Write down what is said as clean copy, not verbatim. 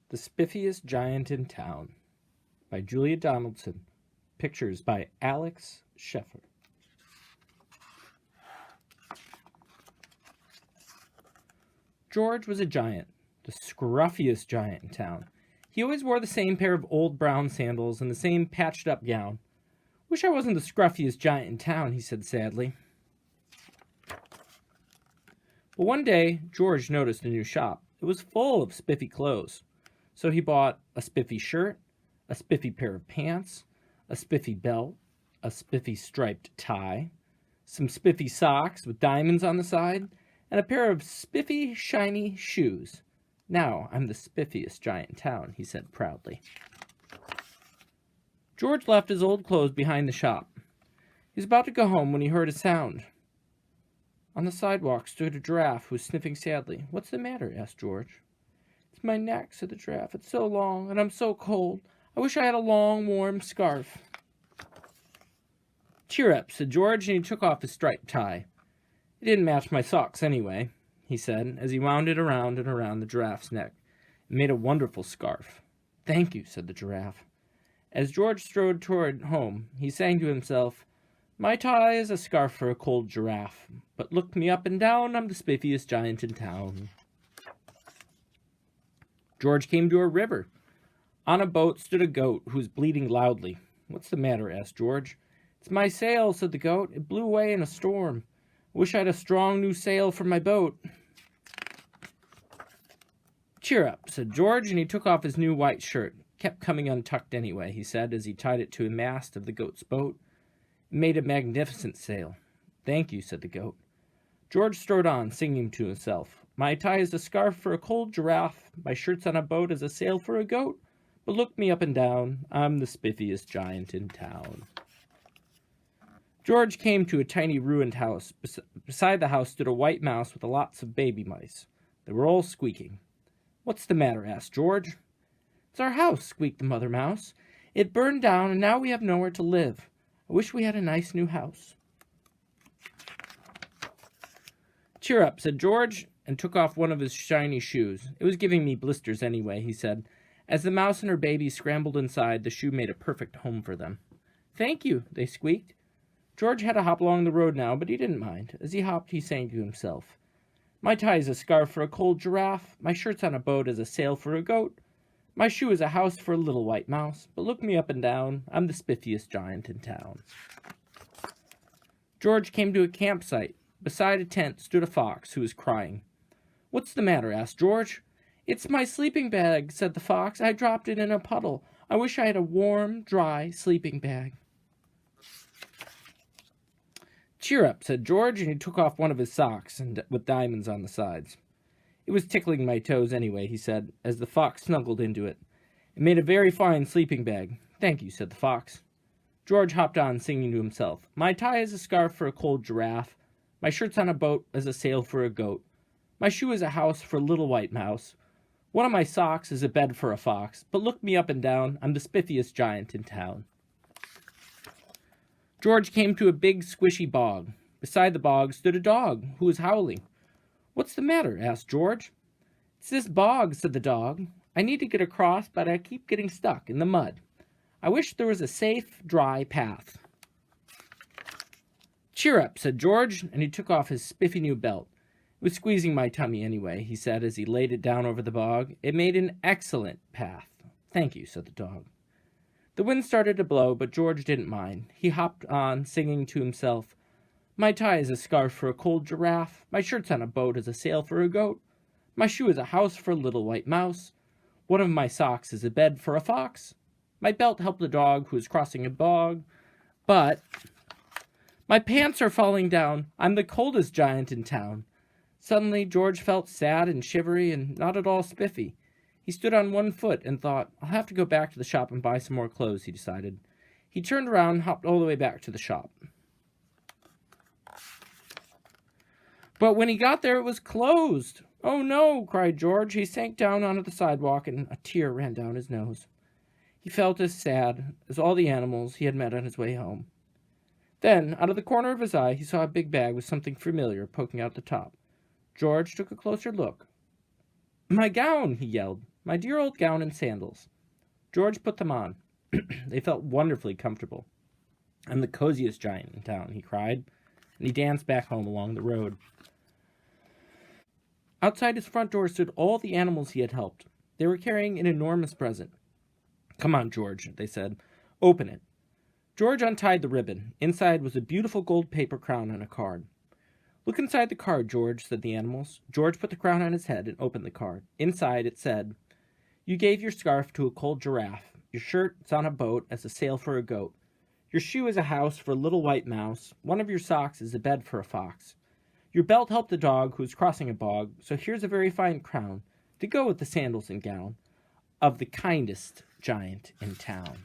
The Spiffiest Giant in Town by Julia Donaldson. Pictures by Alex Sheffer. George was a giant, the scruffiest giant in town. He always wore the same pair of old brown sandals and the same patched-up gown. "Wish I wasn't the scruffiest giant in town," he said sadly. But one day, George noticed a new shop. It was full of spiffy clothes. So he bought a spiffy shirt, a spiffy pair of pants, a spiffy belt, a spiffy striped tie, some spiffy socks with diamonds on the side, and a pair of spiffy, shiny shoes. "Now I'm the spiffiest giant in town," he said proudly. George left his old clothes behind the shop. He was about to go home when he heard a sound. On the sidewalk stood a giraffe who was sniffing sadly. "What's the matter?" asked George. "It's my neck," said the giraffe. "It's so long, and I'm so cold. I wish I had a long, warm scarf." "Cheer up," said George, and he took off his striped tie. "It didn't match my socks anyway," he said, as he wound it around and around the giraffe's neck. It made a wonderful scarf. "Thank you," said the giraffe. As George strode toward home, he sang to himself, "My tie is a scarf for a cold giraffe, but look me up and down, I'm the spiffiest giant in town." George came to a river. On a boat stood a goat who was bleating loudly. "What's the matter?" asked George. "It's my sail," said the goat. "It blew away in a storm. I wish I had a strong new sail for my boat." "Cheer up," said George, and he took off his new white shirt. It kept coming untucked anyway, he said, as he tied it to a mast of the goat's boat. It made a magnificent sail. "Thank you," said the goat. George strode on, singing to himself. "My tie is a scarf for a cold giraffe. My shirt's on a boat as a sail for a goat. But look me up and down, I'm the spiffiest giant in town." George came to a tiny ruined house. Beside the house stood a white mouse with lots of baby mice. They were all squeaking. "What's the matter?" asked George. "It's our house," squeaked the mother mouse. "It burned down, and now we have nowhere to live. I wish we had a nice new house." "Cheer up," said George, and took off one of his shiny shoes. "It was giving me blisters anyway," he said. As the mouse and her baby scrambled inside, the shoe made a perfect home for them. "Thank you," they squeaked. George had to hop along the road now, but he didn't mind. As he hopped, he sang to himself. "My tie is a scarf for a cold giraffe. My shirt's on a boat as a sail for a goat. My shoe is a house for a little white mouse. But look me up and down, I'm the spiffiest giant in town." George came to a campsite. Beside a tent stood a fox who was crying. "What's the matter?" asked George. "It's my sleeping bag," said the fox. "I dropped it in a puddle. I wish I had a warm, dry sleeping bag." "Cheer up," said George, and he took off one of his socks with diamonds on the sides. "It was tickling my toes anyway," he said, as the fox snuggled into it. "It made a very fine sleeping bag." "Thank you," said the fox. George hopped on, singing to himself. "My tie is a scarf for a cold giraffe. My shirt's on a boat as a sail for a goat. My shoe is a house for a little white mouse. One of my socks is a bed for a fox. But look me up and down, I'm the spiffiest giant in town." George came to a big, squishy bog. Beside the bog stood a dog who was howling. "What's the matter?" asked George. "It's this bog," said the dog. "I need to get across, but I keep getting stuck in the mud. I wish there was a safe, dry path." "Cheer up," said George, and he took off his spiffy new belt. "It was squeezing my tummy anyway," he said as he laid it down over the bog. "It made an excellent path." "Thank you," said the dog. The wind started to blow, but George didn't mind. He hopped on, singing to himself. "My tie is a scarf for a cold giraffe. My shirt's on a boat as a sail for a goat. My shoe is a house for a little white mouse. One of my socks is a bed for a fox. My belt helped the dog who is crossing a bog. But my pants are falling down. I'm the coldest giant in town." Suddenly, George felt sad and shivery and not at all spiffy. He stood on one foot and thought, "I'll have to go back to the shop and buy some more clothes," he decided. He turned around and hopped all the way back to the shop. But when he got there, it was closed. "Oh no," cried George. He sank down onto the sidewalk and a tear ran down his nose. He felt as sad as all the animals he had met on his way home. Then, out of the corner of his eye, he saw a big bag with something familiar poking out the top. George took a closer look. "My gown!" he yelled. My dear old gown and sandals. George put them on. They felt wonderfully comfortable. I'm the coziest giant in town, he cried, and he danced back home along the road. Outside his front door stood all the animals he had helped. They were carrying an enormous present. Come on, George, they said. Open it. George untied the ribbon. Inside was a beautiful gold paper crown on a card. Look inside the card, George, said the animals. George put the crown on his head and opened the card. Inside it said, You gave your scarf to a cold giraffe. Your shirt is on a boat as a sail for a goat. Your shoe is a house for a little white mouse. One of your socks is a bed for a fox. Your belt helped a dog who was crossing a bog, so here's a very fine crown to go with the sandals and gown of the kindest giant in town.